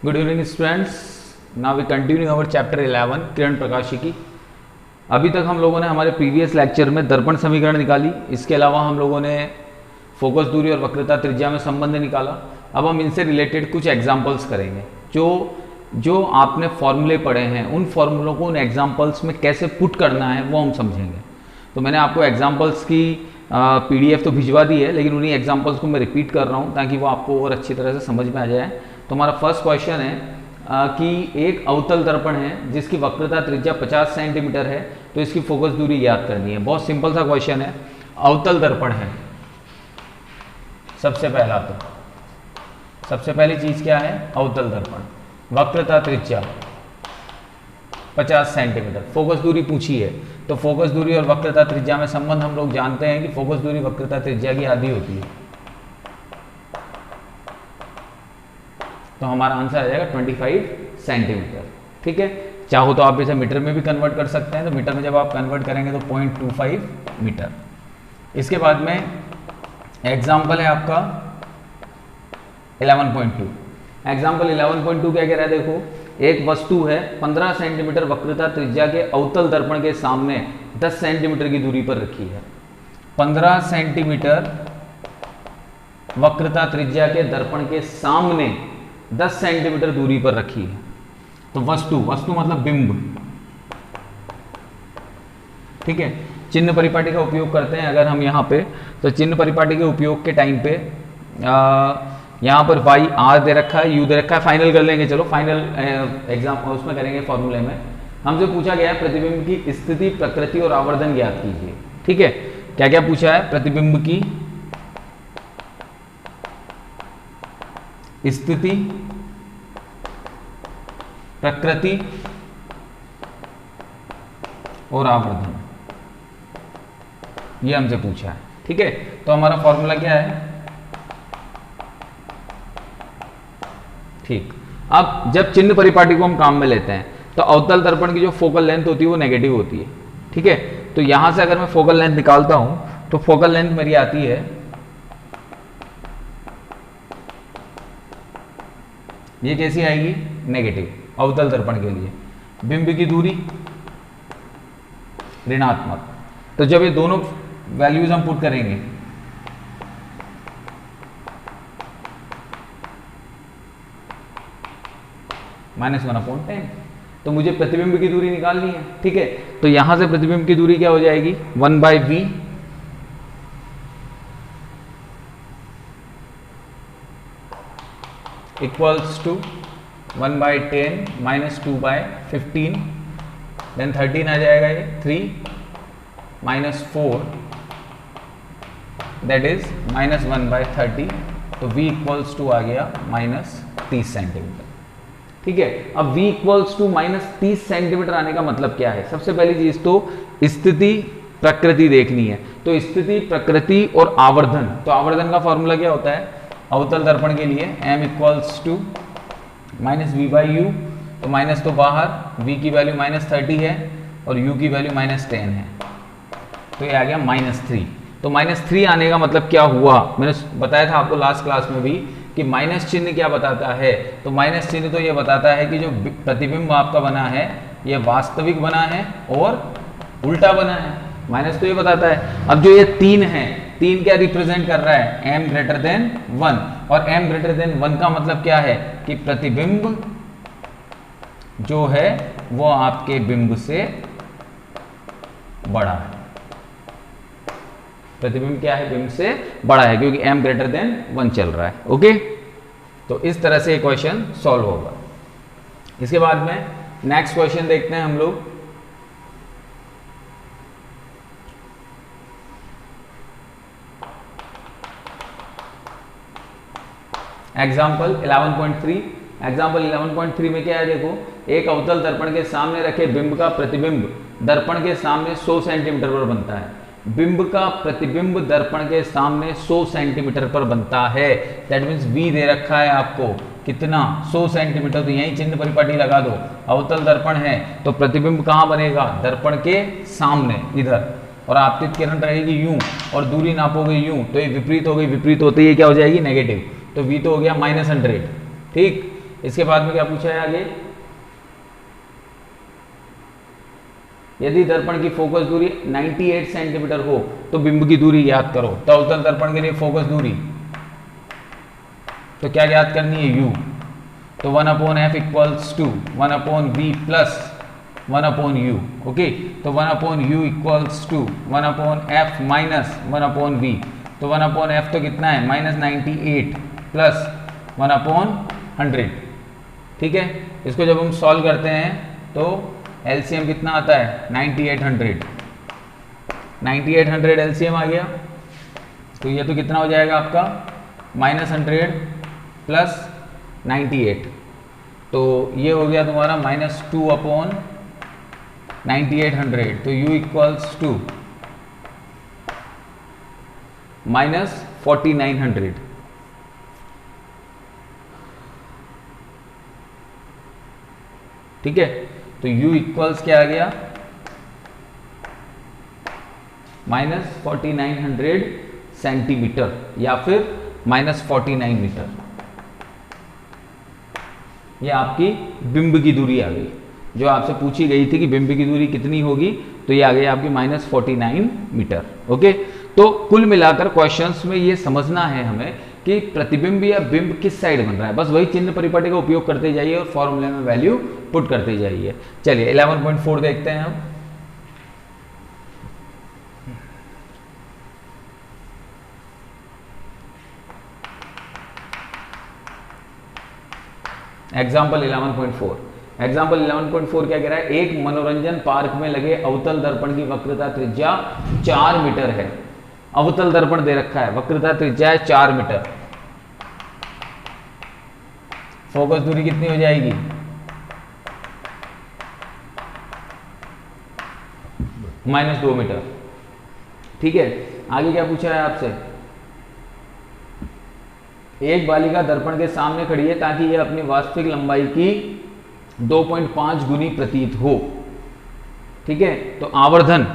Good evening students, now we continue our chapter 11 किरण प्रकाशिकी। अभी तक हम लोगों ने हमारे प्रीवियस लेक्चर में दर्पण समीकरण निकाली, इसके अलावा हम लोगों ने फोकस दूरी और वक्रता त्रिज्या में संबंध निकाला। अब हम इनसे रिलेटेड कुछ एग्जाम्पल्स करेंगे। जो आपने फॉर्मूले पढ़े हैं उन फॉर्मूलों को उन एग्जाम्पल्स में कैसे पुट करना है वो हम समझेंगे। तो मैंने आपको एग्जाम्पल्स की PDF तो भिजवा दी है, लेकिन उन्हीं एग्जाम्पल्स को मैं रिपीट कर रहा हूँ ताकि वो आपको और अच्छी तरह से समझ में आ जाए। तो हमारा फर्स्ट क्वेश्चन है कि एक अवतल दर्पण है जिसकी वक्रता त्रिज्या 50 सेंटीमीटर है, तो इसकी फोकस दूरी ज्ञात करनी है। बहुत सिंपल सा क्वेश्चन है। अवतल दर्पण है, सबसे पहली चीज क्या है? अवतल दर्पण, वक्रता त्रिज्या 50 सेंटीमीटर, फोकस दूरी पूछी है। तो फोकस दूरी और वक्रता त्रिज्या में संबंध हम लोग जानते हैं कि फोकस दूरी वक्रता त्रिज्या की आधी होती है। तो हमारा आंसर आ जाएगा 25 सेंटीमीटर। ठीक है, चाहो तो आप इसे मीटर में भी कन्वर्ट कर सकते हैं। तो मीटर में जब आप कन्वर्ट करेंगे तो 0.25 मीटर। इसके बाद में एग्जाम्पल है आपका 11.2। एग्जाम्पल 11.2 क्या कह रहा है? देखो, एक वस्तु है 15 सेंटीमीटर वक्रता त्रिज्या के अवतल दर्पण के सामने 10 सेंटीमीटर की दूरी पर रखी है। 15 सेंटीमीटर वक्रता त्रिज्या के दर्पण के सामने 10 सेंटीमीटर दूरी पर रखी है। तो वस्तु मतलब बिंब। ठीक है, चिन्ह परिपाटी का उपयोग करते हैं अगर हम यहाँ पे, तो चिन्ह परिपाटी के उपयोग के टाइम पे यहाँ पर y r दे रखा है, u दे रखा है। फाइनल कर लेंगे, चलो फाइनल एग्जाम उसमें करेंगे फॉर्मूले में। हमसे पूछा गया है प्रतिबिंब की स्थिति, प्रकृति और आवर्धन ज्ञात कीजिए। ठीक है, क्या क्या पूछा है? प्रतिबिंब की स्थिति, प्रकृति और आवर्धन, ये हमसे पूछा है। ठीक है, तो हमारा फॉर्मूला क्या है? ठीक, अब जब चिन्ह परिपाटी को हम काम में लेते हैं तो अवतल दर्पण की जो फोकल लेंथ होती है वो नेगेटिव होती है। ठीक है, तो यहां से अगर मैं फोकल लेंथ निकालता हूं तो फोकल लेंथ मेरी आती है, ये कैसी आएगी? नेगेटिव, अवतल दर्पण के लिए। बिंब की दूरी ऋणात्मक। तो जब ये दोनों वैल्यूज हम पुट करेंगे -1/10, तो मुझे प्रतिबिंब की दूरी निकालनी है। ठीक है, तो यहां से प्रतिबिंब की दूरी क्या हो जाएगी? 1/v इक्वल्स टू 1/10 -2/15, देन 13 आ जाएगा, ये 3 -4 दैट इज -1/30। तो v इक्वल्स टू आ गया -30 सेंटीमीटर। ठीक है, अब v इक्वल्स टू -30 सेंटीमीटर आने का मतलब क्या है? सबसे पहली चीज तो स्थिति प्रकृति देखनी है। तो स्थिति, प्रकृति और आवर्धन, तो आवर्धन का फॉर्मूला क्या होता है अवतल दर्पण के लिए? m equals to -v/u। तो माइनस तो बाहर, v की वैल्यू -30 है और u की वैल्यू -10 है, तो ये आ गया -3। तो -3 आने का मतलब क्या हुआ? मैंने बताया था आपको लास्ट क्लास में भी कि माइनस चिन्ह क्या बताता है। तो माइनस चिन्ह तो ये बताता है कि जो प्रतिबिंब आपका बना है ये वास्तविक बना है और उल्टा बना है। माइनस तो ये बताता है। अब जो ये 3 है, 3 क्या रिप्रेजेंट कर रहा है? m ग्रेटर देन 1, और m ग्रेटर देन 1 का मतलब क्या है कि प्रतिबिंब जो है वो आपके बिंब से बड़ा है। प्रतिबिंब क्या है? बिंब से बड़ा है, क्योंकि m ग्रेटर देन 1 चल रहा है। ओके, तो इस तरह से क्वेश्चन सॉल्व होगा। इसके बाद में नेक्स्ट क्वेश्चन देखते हैं हम लोग। एग्जाम्पल 11.3। एग्जाम्पल 11.3 में क्या है? देखो, एक अवतल दर्पण के सामने रखे बिंब का प्रतिबिंब दर्पण के सामने 100 सेंटीमीटर पर बनता है। बिंब का प्रतिबिंब दर्पण के सामने 100 सेंटीमीटर पर बनता है। दैट मीन्स v दे रखा है आपको, कितना? 100 सेंटीमीटर। तो यही चिन्ह परिपाटी लगा दो। अवतल दर्पण है तो प्रतिबिंब कहाँ बनेगा? दर्पण के सामने, इधर, और आपतित किरण रहेगी यूं और दूरी नापोगे यूं, तो ये विपरीत हो गई। विपरीत होते ही क्या हो जाएगी? नेगेटिव। तो v तो हो गया -100। ठीक, इसके बाद में क्या पूछा है आगे, यदि दर्पण की फोकस दूरी 98 सेंटीमीटर हो तो बिंब की दूरी ज्ञात करो। तो अवतल दर्पण के लिए फोकस दूरी तो क्या ज्ञात करनी है, u। तो 1/f equals to 1/v plus 1/u। Okay, तो 1/u equals to 1/f minus 1/v। तो 1/f तो कितना है -98 प्लस 1/100। ठीक है, इसको जब हम सॉल्व करते हैं तो एलसीएम कितना आता है 9800। 9800 एलसीएम आ गया। तो ये तो कितना हो जाएगा आपका -100 प्लस 98। तो ये हो गया तुम्हारा -2/9800। तो u इक्वल्स टू -4900। ठीक है, तो u इक्वल्स क्या आ गया -4900 सेंटीमीटर या फिर -49 मीटर। ये आपकी बिंब की दूरी आ गई जो आपसे पूछी गई थी कि बिंब की दूरी कितनी होगी, तो ये आ गई आपकी -49 मीटर। ओके, तो कुल मिलाकर क्वेश्चंस में ये समझना है हमें कि प्रतिबिंब या बिंब किस साइड बन रहा है। बस वही चिन्ह परिपाटी का उपयोग करते जाइए और फॉर्मूले में वैल्यू पुट करते जाइए। चलिए 11.4 देखते हैं हम। एग्जाम्पल 11.4 क्या कह रहा है, एक मनोरंजन पार्क में लगे अवतल दर्पण की वक्रता त्रिज्या 4 मीटर है। अवतल दर्पण दे रखा है, वक्रता त्रिज्या है 4 मीटर। फोकस दूरी कितनी हो जाएगी, -2 मीटर। ठीक है, आगे क्या पूछा है आपसे, एक बालिका दर्पण के सामने खड़ी है ताकि यह अपनी वास्तविक लंबाई की 2.5 गुनी प्रतीत हो। ठीक है, तो आवर्धन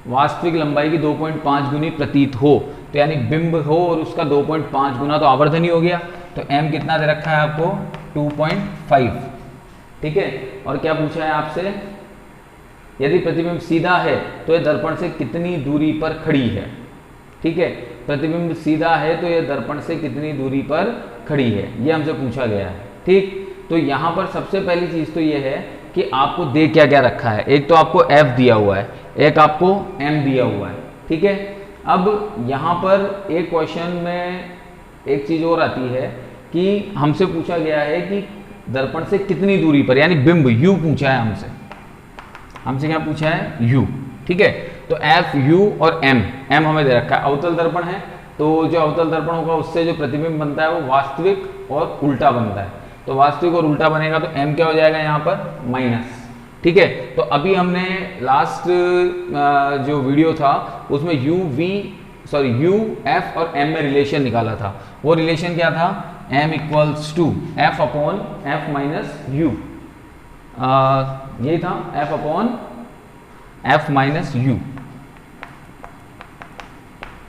वास्तविक लंबाई की 2.5 गुनी प्रतीत हो, तो यानी बिंब हो और उसका 2.5 गुना, तो आवर्धन ही हो गया। तो m कितना दे रखा है आपको 2.5। ठीक है, और क्या पूछा है आपसे, यदि प्रतिबिंब सीधा है तो यह दर्पण से कितनी दूरी पर खड़ी है। ठीक है, प्रतिबिंब सीधा है तो यह दर्पण से कितनी दूरी पर खड़ी है, यह हमसे पूछा गया है। ठीक, तो यहाँ पर सबसे पहली चीज तो यह है कि आपको दे क्या क्या रखा है। एक तो आपको f दिया हुआ है, एक आपको m दिया हुआ है। ठीक है, अब यहाँ पर एक क्वेश्चन में एक चीज और आती है कि हमसे पूछा गया है कि दर्पण से कितनी दूरी पर, यानी बिंब u पूछा है हमसे क्या पूछा है u। ठीक है, तो f u और m हमें दे रखा है। अवतल दर्पण है तो जो अवतल दर्पण होगा उससे जो प्रतिबिंब बनता है वो वास्तविक और उल्टा बनता है। तो वास्तविक और उल्टा बनेगा तो m क्या हो जाएगा यहाँ पर माइनस। ठीक है, तो अभी हमने लास्ट जो वीडियो था उसमें u f और m में रिलेशन निकाला था। वो रिलेशन क्या था, m equals to f upon f minus u, यही था f upon f minus u,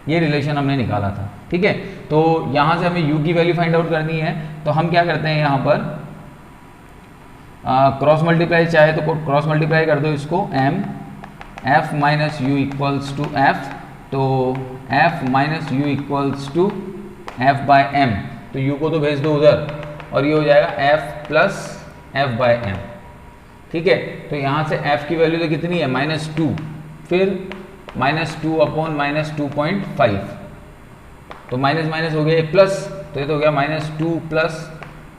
ये रिलेशन हमने निकाला था। ठीक है, तो यहां से हमें u की वैल्यू फाइंड आउट करनी है। तो हम क्या करते हैं, यहां पर क्रॉस मल्टीप्लाई चाहे तो क्रॉस मल्टीप्लाई कर दो इसको, m f minus u equals to f, तो f minus u equals to f by m, तो u को तो भेज दो उधर और ये हो जाएगा f plus f by m। ठीक है, तो यहाँ से f की वैल्यू तो कितनी है -2, फिर -2 अपॉन -2.5, तो माइनस माइनस हो गया प्लस, तो ये तो हो गया -2 प्लस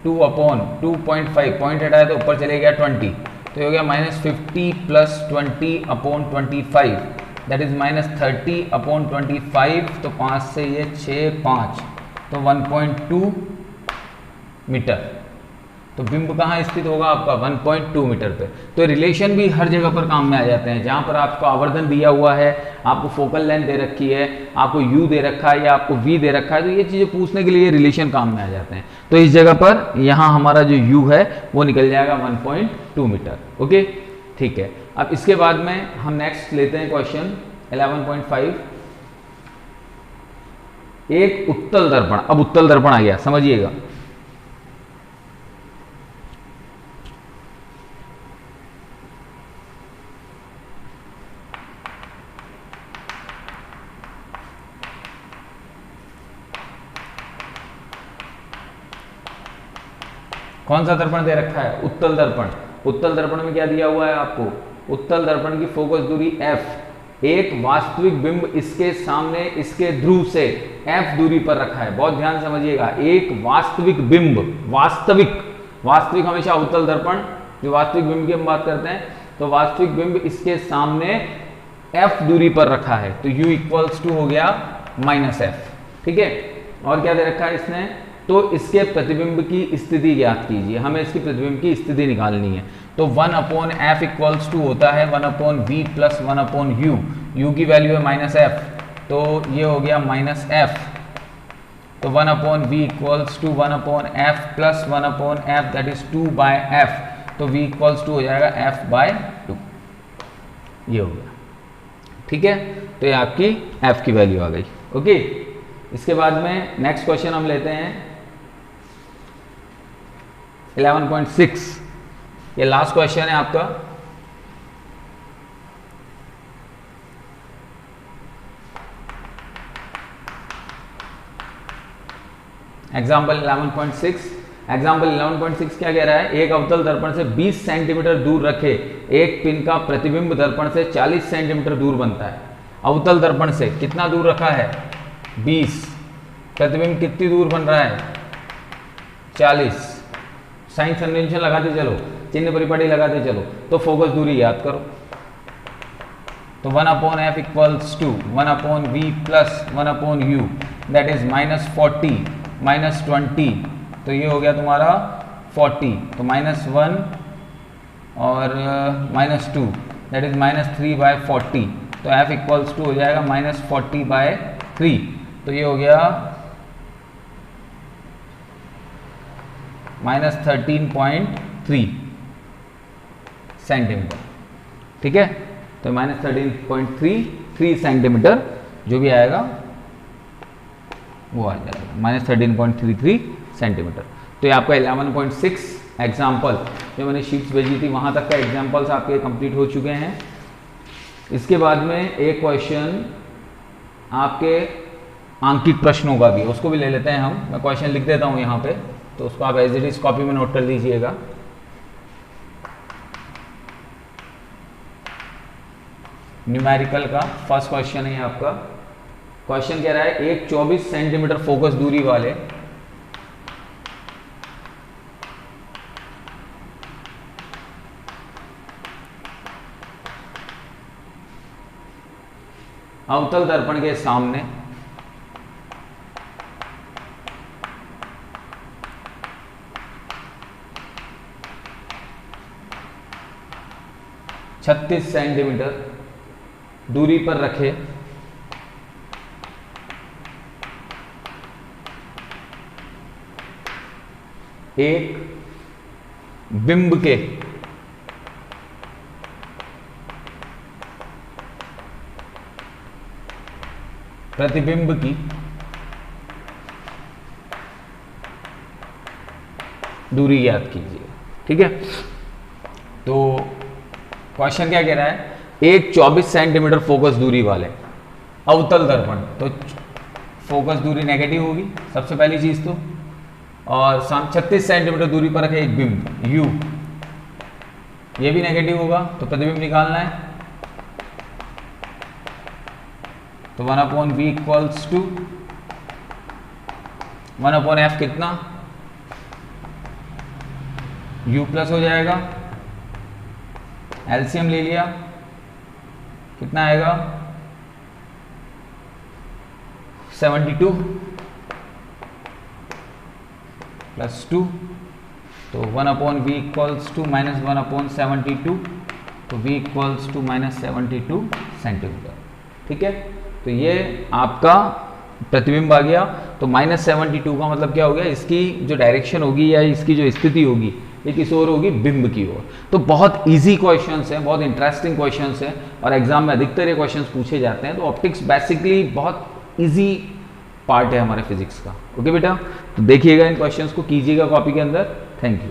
2 अपॉन 2.5, पॉइंट हटाया तो ऊपर चले गया 20, तो ये हो गया -50 plus 20 upon 25, that is -30 upon 25, तो 5 से ये 6 5, तो 1.2 मीटर। तो बिंब कहाँ स्थित होगा आपका 1.2 मीटर पे। तो रिलेशन भी हर जगह पर काम में आ जाते हैं, जहाँ पर आपको आवर्धन दिया हुआ है, आपको फोकल लेंथ दे रखी है, आपको u दे रखा है या आपको v दे रखा है, तो ये चीज़ें पूछने के लिए रिलेशन काम में आ जाते हैं। तो इस जगह पर यहाँ हमारा जो u है वो निकल जाएगा 1.2 मीटर। ओके, ठीक है। अब इसके बाद में हम नेक्स्ट लेते हैं क्वेश्चन 11.5। एक उत्तल दर्पण, अब उत्तल दर्पण आ गया, समझिएगा। कौन सा दर्पण दे रखा है? उत्तल दर्पण। उत्तल दर्पण में क्या दिया हुआ है आपको? उत्तल दर्पण की फोकस दूरी f, एक वास्तविक बिंब इसके सामने इसके ध्रुव से f दूरी पर रखा है। बहुत ध्यान समझिएगा, एक वास्तविक बिंब, वास्तविक हमेशा उत्तल दर्पण, जो वास्तविक बिंब की हम बात करते हैं, तो वास्तविक बिंब इसके सामने f दूरी पर रखा है, तो u इक्वल्स टू हो गया -f। ठीक है, और क्या दे रखा है इसने? तो इसके प्रतिबिंब की स्थिति ज्ञात कीजिए, हमें इसकी प्रतिबिंब की स्थिति निकालनी है। तो 1/f इक्वल्स टू होता है 1/v प्लस 1/u, u की वैल्यू है -f, तो ये हो गया -f, तो 1/v equals to 1/f plus 1/f that is 2/f, तो v इक्वल्स टू हो जाएगा f/2, ये हो गया। ठीक है, तो ये आपकी f की वैल्यू आ गई। ओके, इसके बाद में नेक्स्ट क्वेश्चन हम लेते हैं 11.6, ये लास्ट क्वेश्चन है आपका। एग्जाम्पल 11.6 क्या कह रहा है? एक अवतल दर्पण से 20 सेंटीमीटर दूर रखे एक पिन का प्रतिबिंब दर्पण से 40 सेंटीमीटर दूर बनता है। अवतल दर्पण से कितना दूर रखा है? 20, प्रतिबिंब कितनी दूर बन रहा है? 40। साइन कन्वेंशन लगाते चलो, चिन्ह परिपाटी लगाते चलो, तो फोकस दूरी याद करो। तो 1/f equals to 1/v plus 1/u that is -40 -20, तो ये हो गया तुम्हारा 40, तो -1 और -2 दैट इज -3/40, तो f इक्वल्स टू हो जाएगा -40/3, तो ये हो गया -13.3 सेंटीमीटर। ठीक है, तो -13.33 सेंटीमीटर जो भी आएगा वो आ जाएगा -13.33 सेंटीमीटर। तो ये आपका 11.6 एग्जाम्पल जो मैंने शीट्स भेजी थी वहाँ तक का एग्जाम्पल्स आपके कंप्लीट हो चुके हैं। इसके बाद में एक क्वेश्चन आपके आंकिक प्रश्नों का भी, उसको भी ले लेते हैं हम। मैं क्वेश्चन लिख देता हूँ यहाँ पे, तो उसको आप एज इट इज कॉपी में नोट कर लीजिएगा। न्यूमेरिकल का फर्स्ट क्वेश्चन है आपका। क्वेश्चन कह रहा है एक 24 सेंटीमीटर फोकस दूरी वाले अवतल दर्पण के सामने छत्तीस सेंटीमीटर दूरी पर रखे एक बिंब के प्रतिबिंब की दूरी ज्ञात कीजिए। ठीक है, तो क्वेश्चन क्या कह रहा है? एक 24 सेंटीमीटर फोकस दूरी वाले अवतल दर्पण, तो फोकस दूरी नेगेटिव होगी सबसे पहली चीज तो, और 36 सेंटीमीटर दूरी पर रखे एक बिंब u, ये भी नेगेटिव होगा, तो प्रतिबिंब निकालना है। तो 1/v इक्वल्स टू 1/f कितना? u प्लस हो जाएगा, एलसीएम ले लिया, कितना आएगा? 72 प्लस 2, तो 1/v इक्वल्स टू -1/72, तो v इक्वल्स टू -72 सेंटीमीटर। ठीक है, तो ये आपका प्रतिबिंब आ गया। तो -72 का मतलब क्या हो गया? इसकी जो डायरेक्शन होगी या इसकी जो स्थिति होगी ये किस ओर होगी? बिंब की ओर। तो बहुत इजी क्वेश्चंस हैं, बहुत इंटरेस्टिंग क्वेश्चंस हैं, और एग्जाम में अधिकतर ये क्वेश्चंस पूछे जाते हैं। तो ऑप्टिक्स बेसिकली बहुत इजी पार्ट है हमारे फिजिक्स का। ओके बेटा, तो देखिएगा इन क्वेश्चंस को, कीजिएगा कॉपी के अंदर। Thank you.